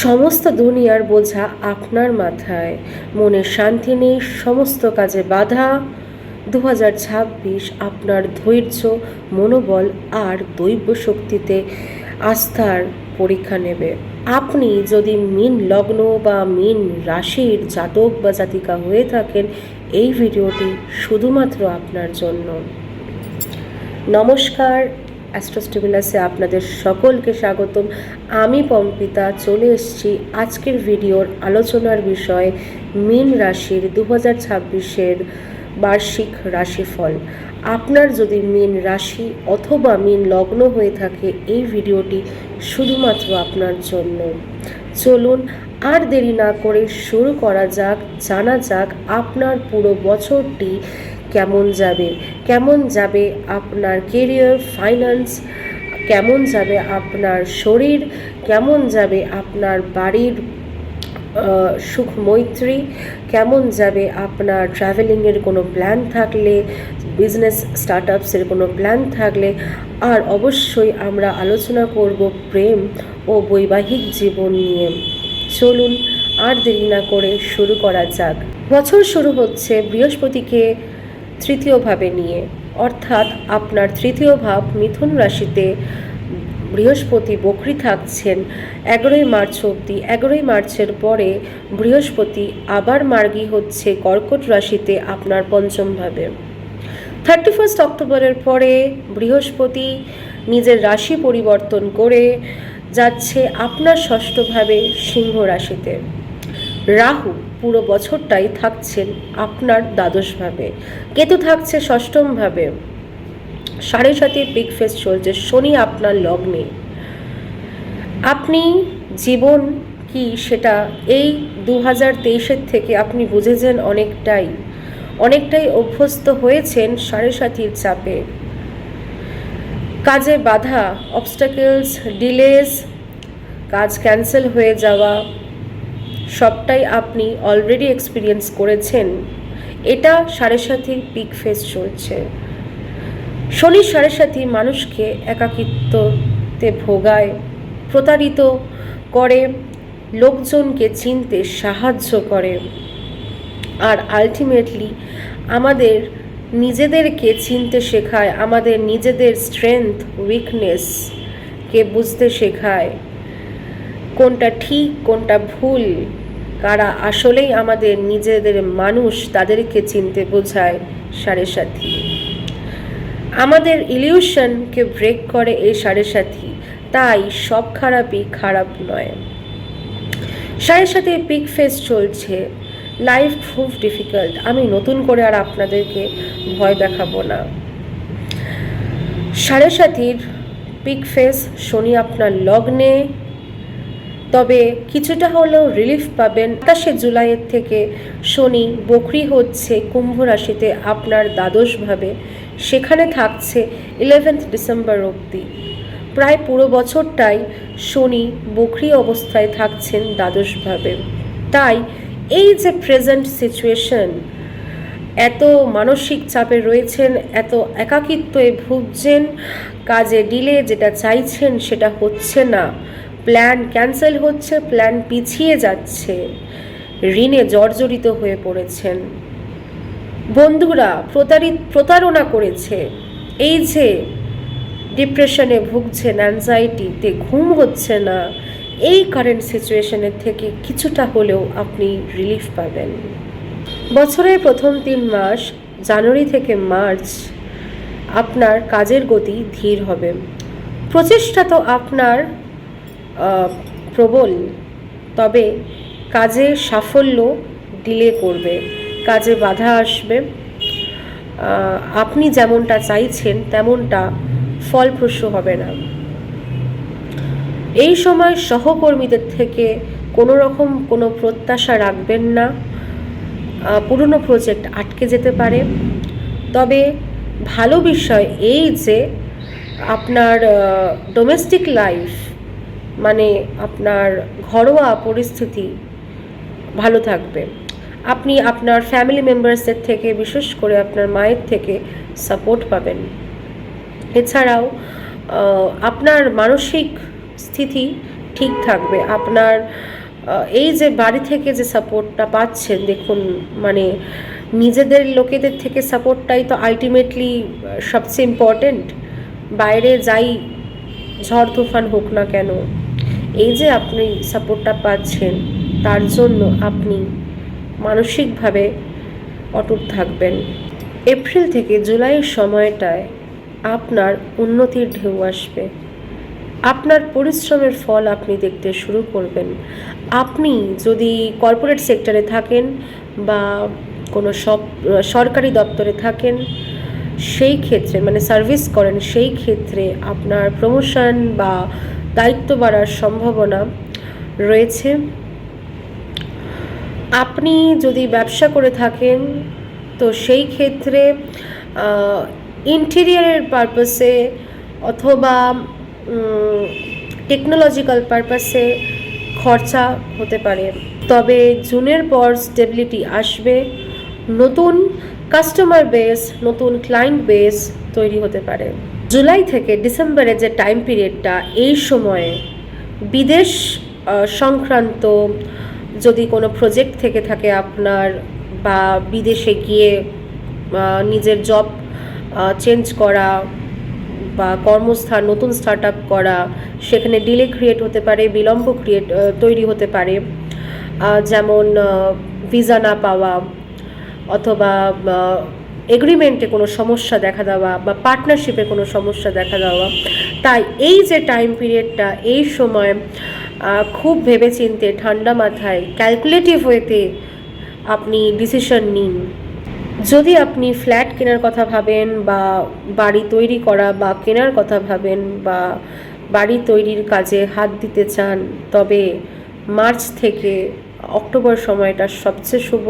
সমস্ত দুনিয়ার বোঝা আপনার মাথায়, মনে শান্তি নেই, সমস্ত কাজে বাধা। 2026 আপনার ধৈর্য, মনোবল আর দৈব শক্তিতে আস্থার পরীক্ষা নেবে। আপনি যদি মীন লগ্ন বা মীন রাশির জাতক বা জাতিকা হয়ে থাকেন, এই ভিডিওটি শুধুমাত্র আপনার জন্য। নমস্কার, অ্যাস্ট্রোস্টেবিলাসে আপনাদের সকলকে স্বাগতম। আমি পম্পিতা চলে এসেছি আজকের ভিডিওর আলোচনার বিষয় মীন রাশির 2026-এর বার্ষিক রাশিফল। আপনার যদি মীন রাশি অথবা মীন লগ্ন হয়ে থাকে, এই ভিডিওটি শুধুমাত্র আপনার জন্য। চলুন আর দেরি না করে শুরু করা যাক, জানা যাক আপনার পুরো বছরটি কেমন যাবে আপনার কেরিয়ার, ফাইন্যান্স, কেমন যাবে আপনার শরীর, কেমন যাবে আপনার বাড়ির সুখ মৈত্রী, কেমন যাবে আপনার ট্রাভেলিংয়ের কোনো প্ল্যান থাকলে, বিজনেস স্টার্টআপসের কোনো প্ল্যান থাকলে, আর অবশ্যই আমরা আলোচনা করব প্রেম ও বৈবাহিক জীবন নিয়ে। চলুন আর দেরি না করে শুরু করা যাক। বছর শুরু হচ্ছে বৃহস্পতিকে তৃতীয় ভাবে নিয়ে, অর্থাৎ আপনার তৃতীয় ভাব মিথুন রাশিতে বৃহস্পতি বকরি থাকছেন 11ই মার্চ অবধি। 11ই মার্চের পরে বৃহস্পতি আবার মার্গী হচ্ছে কর্কট রাশিতে আপনার পঞ্চম ভাবে। 31 অক্টোবরের পরে বৃহস্পতি নিজের রাশি পরিবর্তন করে যাচ্ছে আপনার ষষ্ঠ ভাবে সিংহ রাশিতে। রাহু পুরো বছরটাই থাকছেন আপনার দ্বাদশ ভাবে। কেতু থাকছে ষষ্ঠম ভাবে। 7.5 পিক ফেস চলছে। শনি আপনার লগ্নে। আপনি জীবন কি সেটা এই 2023-এর থেকে আপনি বুঝেছেন অনেকটাই অভ্যস্ত হয়েছেন 7.5 চাপে। কাজে বাধা, অবস্টাকেলস, ডিলেজ, কাজ ক্যান্সেল হয়ে যাওয়া, সবটাই আপনি অলরেডি এক্সপিরিয়েন্স করেছেন। এটা 7.5 পিক ফেজ চলছে। শনি 7.5 মানুষকে একাকিত্বতে ভোগায়, প্রতারিত করে, লোকজনকে চিনতে সাহায্য করে, আর আলটিমেটলি আমাদের নিজেদেরকে চিনতে শেখায়, আমাদের নিজেদের স্ট্রেংথ, উইকনেসকে বুঝতে শেখায়, কোনটা ঠিক কোনটা ভুল, কারা আসলেই আমাদের নিজেদের মানুষ তাদেরকে চিনতে বোঝায় 7.5। আমাদের ইলিউশনকে ব্রেক করে এই 7.5। তাই সব খারাপই খারাপ নয়। 7.5 পিক ফেজ চলছে। লাইফ খুব ডিফিকাল্ট। আমি নতুন করে আর আপনাদেরকে ভয় দেখাবো না। 7.5 পিক ফেজ, শনি আপনার লগ্নে। তবে কিছুটা হলেও রিলিফ পাবেন। 27 জুলাইয়ের থেকে শনি বকরি হচ্ছে কুম্ভ রাশিতে আপনার দ্বাদশ ভাবে। সেখানে থাকছে 11 ডিসেম্বর অবধি। প্রায় পুরো বছরটাই শনি বকরি অবস্থায় থাকছেন দ্বাদশ ভাবে। তাই এই যে প্রেজেন্ট সিচুয়েশন, এত মানসিক চাপে রয়েছেন, এত একাকিত্বে ভুগছেন, কাজে ডিলে, যেটা চাইছেন সেটা হচ্ছে না, প্ল্যান ক্যান্সেল হচ্ছে, প্ল্যান পিছিয়ে যাচ্ছে, ঋণে জর্জরিত হয়ে পড়েছেন, বন্ধুরা প্রতারণা করেছে, এই যে ডিপ্রেশনে ভুগছেন, অ্যাংজাইটিতে, ঘুম হচ্ছে না, এই কারেন্ট সিচুয়েশনের থেকে কিছুটা হলেও আপনি রিলিফ পাবেন। বছরের প্রথম 3 মাস জানুয়ারি থেকে মার্চ আপনার কাজের গতি ধীর হবে। প্রচেষ্টা তো আপনার প্রবল, তবে কাজে সাফল্য ডিলে করবে, কাজে বাধা আসবে, আপনি যেমনটা চাইছেন তেমনটা ফলপ্রসূ হবে না। এই সময় সহকর্মীদের থেকে কোনো প্রত্যাশা রাখবেন না। পুরনো প্রজেক্ট আটকে যেতে পারে। তবে ভালো বিষয় এই যে আপনার ডোমেস্টিক লাইফ, মানে আপনার ঘরোয়া পরিস্থিতি ভালো থাকবে। আপনি আপনার ফ্যামিলি মেম্বার্সদের থেকে, বিশেষ করে আপনার মায়ের থেকে সাপোর্ট পাবেন। এছাড়াও আপনার মানসিক স্থিতি ঠিক থাকবে। আপনার এই যে বাড়ি থেকে যে সাপোর্টটা পাচ্ছেন, দেখুন মানে নিজেদের লোকেদের থেকে সাপোর্টটাই তো আলটিমেটলি সবচেয়ে ইম্পর্টেন্ট। বাইরে যাই ঝড় তুফান হোক না কেন, এই যে আপনি সাপোর্টটা পাচ্ছেন তার জন্য আপনি মানসিকভাবে অটুট থাকবেন। এপ্রিল থেকে জুলাইয়ের সময়টায় আপনার উন্নতির ঢেউ আসবে। আপনার পরিশ্রমের ফল আপনি দেখতে শুরু করবেন। আপনি যদি কর্পোরেট সেক্টরে থাকেন বা কোনো সরকারি দপ্তরে থাকেন, সেই ক্ষেত্রে মানে সার্ভিস করেন, সেই ক্ষেত্রে আপনার প্রমোশন বা দায়িত্ব বাড়ার সম্ভাবনা রয়েছে। আপনি যদি ব্যবসা করে থাকেন তো সেই ক্ষেত্রে ইন্টেরিয়ারের পারপাসে অথবা টেকনোলজিক্যাল পারপাসে খরচা হতে পারে। তবে জুনের পর স্টেবিলিটি আসবে, নতুন কাস্টমার বেস, নতুন ক্লায়েন্ট বেস তৈরি হতে পারে। জুলাই থেকে ডিসেম্বরে যে টাইম পিরিয়ডটা, এই সময়ে বিদেশ সংক্রান্ত যদি কোনো প্রজেক্ট থেকে থাকে আপনার, বা বিদেশে গিয়ে নিজের জব চেঞ্জ করা বা কর্মস্থান নতুন স্টার্ট আপ করা, সেখানে ডিলে ক্রিয়েট হতে পারে, বিলম্ব তৈরি হতে পারে, যেমন ভিসা না পাওয়া অথবা এগ্রিমেন্টে কোনো সমস্যা দেখা দেওয়া বা পার্টনারশিপে কোনো সমস্যা দেখা দেওয়া। তাই এই যে টাইম পিরিয়ডটা, এই সময় খুব ভেবেচিন্তে ঠান্ডা মাথায় ক্যালকুলেটিভ ওয়েতে আপনি ডিসিশন নিন। যদি আপনি ফ্ল্যাট কেনার কথা ভাবেন বা বাড়ি তৈরি করা বা কেনার কথা ভাবেন বা বাড়ি তৈরির কাজে হাত দিতে চান, তবে মার্চ থেকে অক্টোবর সময়টা সবচেয়ে শুভ।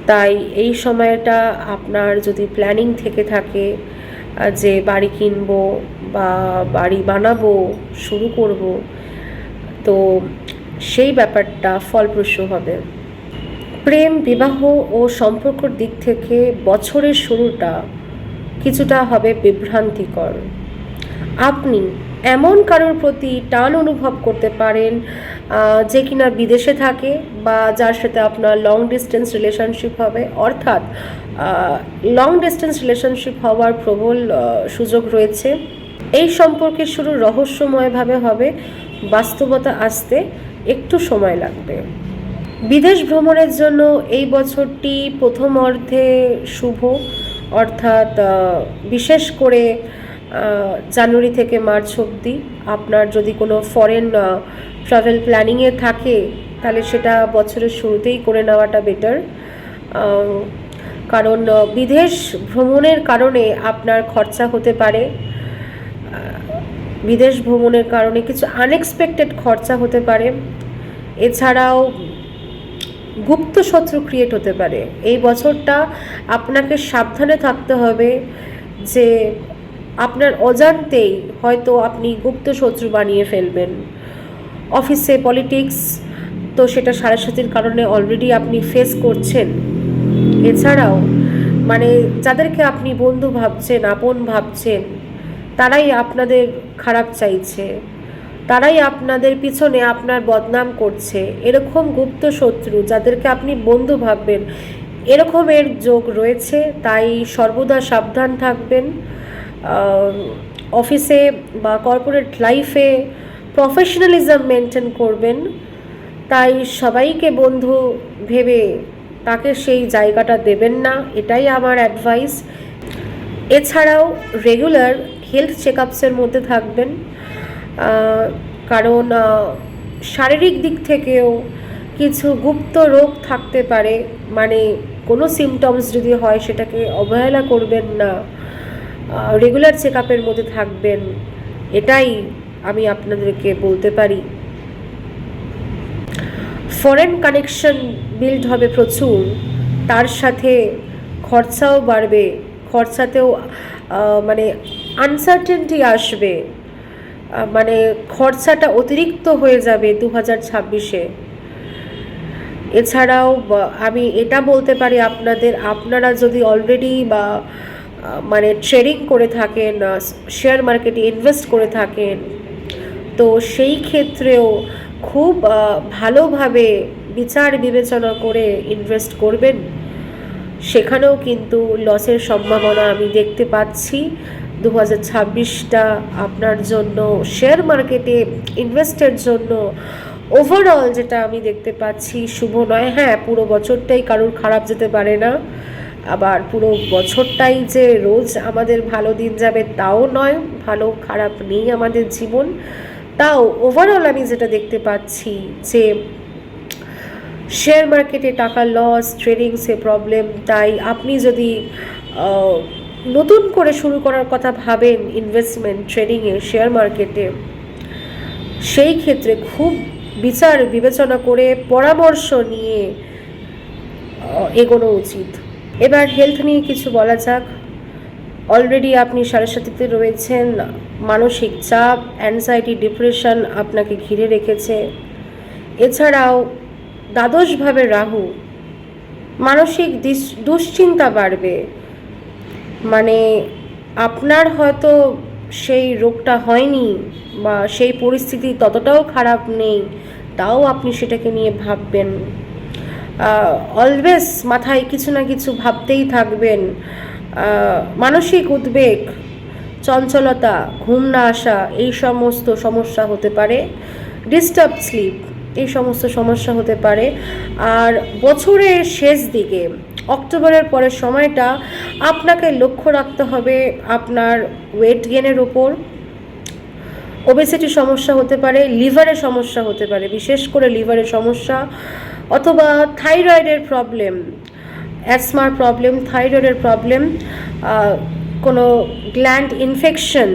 তাই এই সময়টা আপনার যদি প্ল্যানিং থেকে থাকে যে বাড়ি কিনবো বা বাড়ি বানাবো, শুরু করব, তো সেই ব্যাপারটা ফলপ্রসূ হবে। প্রেম, বিবাহ ও সম্পর্কর দিক থেকে বছরের শুরুটা কিছুটা হবে বিভ্রান্তিকর। আপনি এমন কারোর প্রতি টান অনুভব করতে পারেন যে কিনা বিদেশে থাকে বা যার সাথে আপনার লং ডিস্টেন্স রিলেশনশিপ হবে, অর্থাৎ লং ডিস্টেন্স রিলেশনশিপ হওয়ার প্রবল সুযোগ রয়েছে। এই সম্পর্কের শুরু রহস্যময়ভাবে হবে, বাস্তবতা আসতে একটু সময় লাগবে। বিদেশ ভ্রমণের জন্য এই বছরটি প্রথম অর্ধে শুভ, অর্থাৎ বিশেষ করে জানুয়ারি থেকে মার্চ অবধি। আপনার যদি কোনো ফরেন ট্রাভেল প্ল্যানিংয়ে থাকে তাহলে সেটা বছরের শুরুতেই করে নেওয়াটা বেটার, কারণ বিদেশ ভ্রমণের কারণে আপনার খরচা হতে পারে। বিদেশ ভ্রমণের কারণে কিছু আনএক্সপেক্টেড খরচা হতে পারে। এছাড়াও গুপ্ত শত্রু ক্রিয়েট হতে পারে। এই বছরটা আপনাকে সাবধানে থাকতে হবে যে আপনার অজান্তেই হয়তো আপনি গুপ্ত শত্রু বানিয়ে ফেলবেন। অফিসে পলিটিক্স, তো সেটা সাড়ে কারণে অলরেডি আপনি ফেস করছেন। এছাড়াও মানে যাদেরকে আপনি বন্ধু ভাবছেন, আপন ভাবছেন, তারাই আপনাদের খারাপ চাইছে, তারাই আপনাদের পিছনে আপনার বদনাম করছে। এরকম গুপ্ত শত্রু যাদেরকে আপনি বন্ধু ভাববেন, এরকমের যোগ রয়েছে। তাই সর্বদা সাবধান থাকবেন। অফিসে বা কর্পোরেট লাইফে প্রফেশনালিজম মেনটেন করবেন। তাই সবাইকে বন্ধু ভেবে তাকে সেই জায়গাটা দেবেন না, এটাই আমার অ্যাডভাইস। এছাড়াও রেগুলার হেলথ চেকআপসের মধ্যে থাকবেন, কারণ শারীরিক দিক থেকেও কিছু গুপ্ত রোগ থাকতে পারে। মানে কোনো সিমটমস যদি হয় সেটাকে অবহেলা করবেন না, রেগুলার চেকআপের মধ্যে থাকবেন, এটাই আমি আপনাদেরকে বলতে পারি। ফরেন কানেকশন বিল্ড হবে প্রচুর, তার সাথে খরচাও বাড়বে, খরচাতেও মানে আনসার্টেনটি আসবে, মানে খরচাটা অতিরিক্ত হয়ে যাবে 2026-এ। এছাড়াও আমি এটা বলতে পারি আপনারা যদি অলরেডি বা মানে ট্রেডিং করে থাকেন, শেয়ার মার্কেটে ইনভেস্ট করে থাকেন, তো সেই ক্ষেত্রেও খুব ভালোভাবে বিচার বিবেচনা করে ইনভেস্ট করবেন। সেখানেও কিন্তু লসের সম্ভাবনা আমি দেখতে পাচ্ছি। 2026টা আপনার জন্য শেয়ার মার্কেটে ইনভেস্টের জন্য ওভারঅল যেটা আমি দেখতে পাচ্ছি শুভ নয়। হ্যাঁ, পুরো বছরটাই কারোর খারাপ যেতে পারে না, আবার পুরো বছরটাই যে রোজ আমাদের ভালো দিন যাবে তাও নয়, ভালো খারাপ নেই আমাদের জীবন। তাও ওভারঅল আমি যেটা দেখতে পাচ্ছি যে শেয়ার মার্কেটে টাকা লস, ট্রেডিংসে প্রবলেম। তাই আপনি যদি নতুন করে শুরু করার কথা ভাবেন ইনভেস্টমেন্ট ট্রেডিংয়ে, শেয়ার মার্কেটে, সেই ক্ষেত্রে খুব বিচার বিবেচনা করে পরামর্শ নিয়ে এগোনো উচিত। এবার হেলথ নিয়ে কিছু বলা যাক। অলরেডি আপনি সাড়ে সাথীতে রয়েছেন, মানসিক চাপ, অ্যাংজাইটি, ডিপ্রেশন আপনাকে ঘিরে রেখেছে। এছাড়াও দ্বাদশভাবে রাহু, মানসিক দুশ্চিন্তা বাড়বে। মানে আপনার হয়তো সেই রোগটা হয়নি বা সেই পরিস্থিতি ততটাও খারাপ নেই, তাও আপনি সেটাকে নিয়ে ভাববেন। অলওয়েজ মাথায় কিছু না কিছু ভাবতেই থাকবেন। মানসিক উদ্বেগ, চঞ্চলতা, ঘুম না আসা, এই সমস্ত সমস্যা হতে পারে। ডিস্টার্ব স্লিপ, এই সমস্ত সমস্যা হতে পারে। আর বছরের শেষ দিকে অক্টোবরের পরের সময়টা আপনাকে লক্ষ্য রাখতে হবে আপনার ওয়েট গেনের ওপর। ওবেসিটি সমস্যা হতে পারে, লিভারের সমস্যা হতে পারে, বিশেষ করে লিভারের সমস্যা, অথবা থাইরয়েডের প্রবলেম, অ্যাসমার প্রবলেম, থাইরয়েডের প্রবলেম, কোনো গ্ল্যান্ড ইনফেকশন,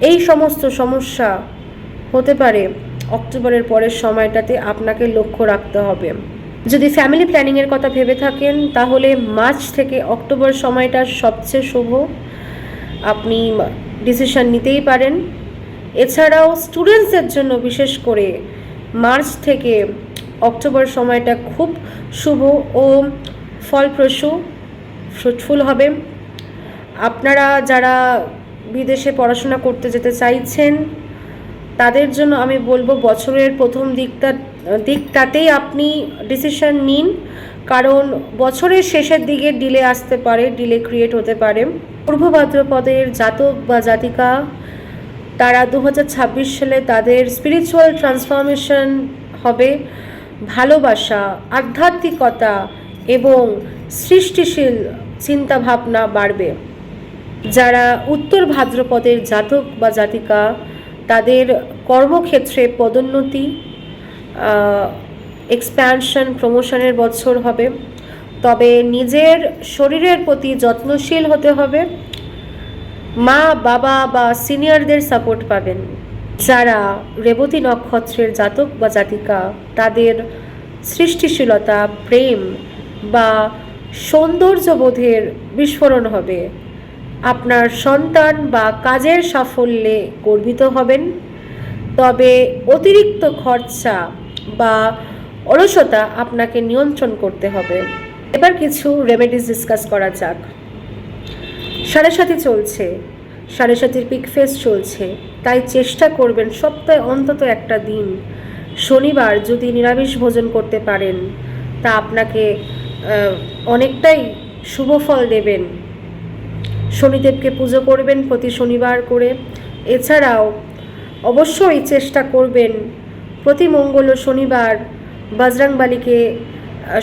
এই সমস্ত সমস্যা হতে পারে। অক্টোবরের পরের সময়টাতে আপনাকে লক্ষ্য রাখতে হবে। যদি ফ্যামিলি প্ল্যানিংয়ের কথা ভেবে থাকেন তাহলে মার্চ থেকে অক্টোবর সময়টা সবচেয়ে শুভ, আপনি ডিসিশন নিতেই পারেন। এছাড়াও স্টুডেন্টসদের জন্য বিশেষ করে মার্চ থেকে অক্টোবর সময়টা খুব শুভ ও ফলপ্রসূ, ফ্রুটফুল হবে। আপনারা যারা বিদেশে পড়াশোনা করতে যেতে চাইছেন তাদের জন্য আমি বলবো বছরের প্রথম দিকটাতেই আপনি ডিসিশন নিন, কারণ বছরের শেষের দিকে ডিলে আসতে পারে, ডিলে ক্রিয়েট হতে পারে। পূর্ব ভাদ্রপদের জাতক বা জাতিকা তারা 2026 সালে তাদের স্পিরিচুয়াল ট্রান্সফরমেশন হবে। ভালোবাসা, আধ্যাত্মিকতা এবং সৃষ্টিশীল চিন্তাভাবনা বাড়বে। যারা উত্তর ভাদ্রপদের জাতক বা জাতিকা তাদের কর্মক্ষেত্রে পদোন্নতি, এক্সপ্যানশন, প্রমোশনের বছর হবে। তবে নিজের শরীরের প্রতি যত্নশীল হতে হবে। মা, বাবা বা সিনিয়রদের সাপোর্ট পাবেন। যারা রেবতী নক্ষত্রের জাতক বা জাতিকা তাদের সৃষ্টিশীলতা, প্রেম বা সৌন্দর্যবোধের বিস্ফোরণ হবে। আপনার সন্তান বা কাজের সাফল্যে গর্বিত হবেন। তবে অতিরিক্ত খরচা বা অলসতা আপনাকে নিয়ন্ত্রণ করতে হবে। এবার কিছু রেমেডিস ডিসকাস করা যাক। সাড়ে সাথী চলছে, সাড়ে সাথীর পিক ফেস চলছে, তাই চেষ্টা করবেন সপ্তাহে অন্তত একটা দিন শনিবার যদি নিরামিষ ভোজন করতে পারেন তা আপনাকে অনেকটাই শুভ ফল দেবেন। শনিদেবকে পুজো করবেন প্রতি শনিবার করে। এছাড়াও অবশ্যই চেষ্টা করবেন প্রতি মঙ্গল ও শনিবার বজরংবলীকে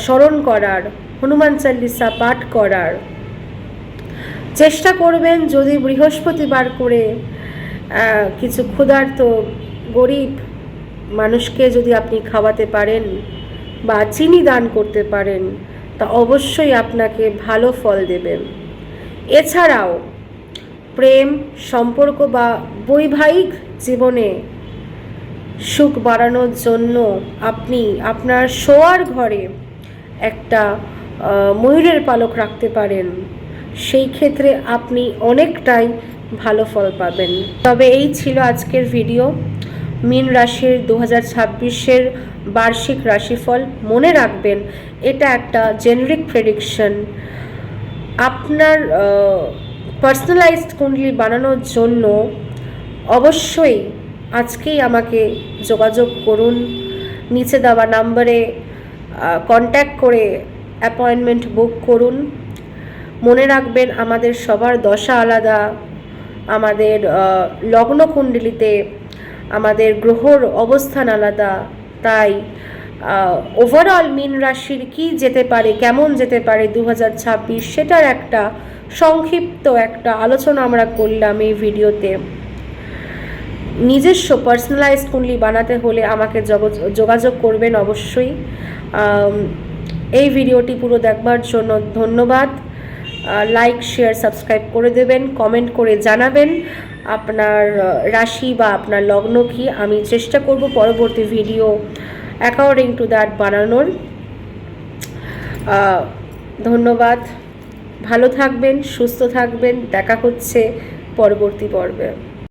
স্মরণ করার, হনুমান চালিসা পাঠ করার চেষ্টা করবেন। যদি বৃহস্পতিবার করে কিছু ক্ষুধার্ত গরিব মানুষকে যদি আপনি খাওয়াতে পারেন বা চিনি দান করতে পারেন তা অবশ্যই আপনাকে ভালো ফল দেবেন। এছাড়াও প্রেম, সম্পর্ক বা বৈবাহিক জীবনে সুখ বাড়ানোর জন্য আপনি আপনার শোয়ার ঘরে একটা ময়ূরের পালক রাখতে পারেন। সেই ক্ষেত্রে আপনি অনেকটাই ভালো ফল পাবেন। তবে এই ছিল আজকের ভিডিও, মীন রাশির 2026-এর বার্ষিক রাশিফল। মনে রাখবেন এটা একটা জেনারিক প্রেডিকশন। আপনার পার্সোনালাইজড কুণ্ডলী বানানোর জন্য অবশ্যই আজকেই আমাকে যোগাযোগ করুন, নিচে দেওয়া নাম্বারে কন্ট্যাক্ট করে অ্যাপয়েন্টমেন্ট বুক করুন। মনে রাখবেন, আমাদের সবার দশা আলাদা, আমাদের লগ্নকুণ্ডলিতে আমাদের গ্রহর অবস্থান আলাদা। তাই ওভারঅল মীন রাশির কী যেতে পারে, কেমন যেতে পারে 2026, সেটার একটা সংক্ষিপ্ত একটা আলোচনা আমরা করলাম এই ভিডিওতে। নিজস্ব পার্সোনালাইজড কুণ্ডলি বানাতে হলে আমাকে যোগাযোগ করবেন অবশ্যই। এই ভিডিওটি পুরো দেখবার জন্য ধন্যবাদ। লাইক, শেয়ার, সাবস্ক্রাইব করে দেবেন, কমেন্ট করে জানাবেন আপনার রাশি বা আপনার লগ্ন কি। আমি চেষ্টা করব পরবর্তী ভিডিও অ্যাকর্ডিং টু দ্যাট বানানোর। ধন্যবাদ, ভালো থাকবেন, সুস্থ থাকবেন, দেখা হচ্ছে পরবর্তী পর্বে।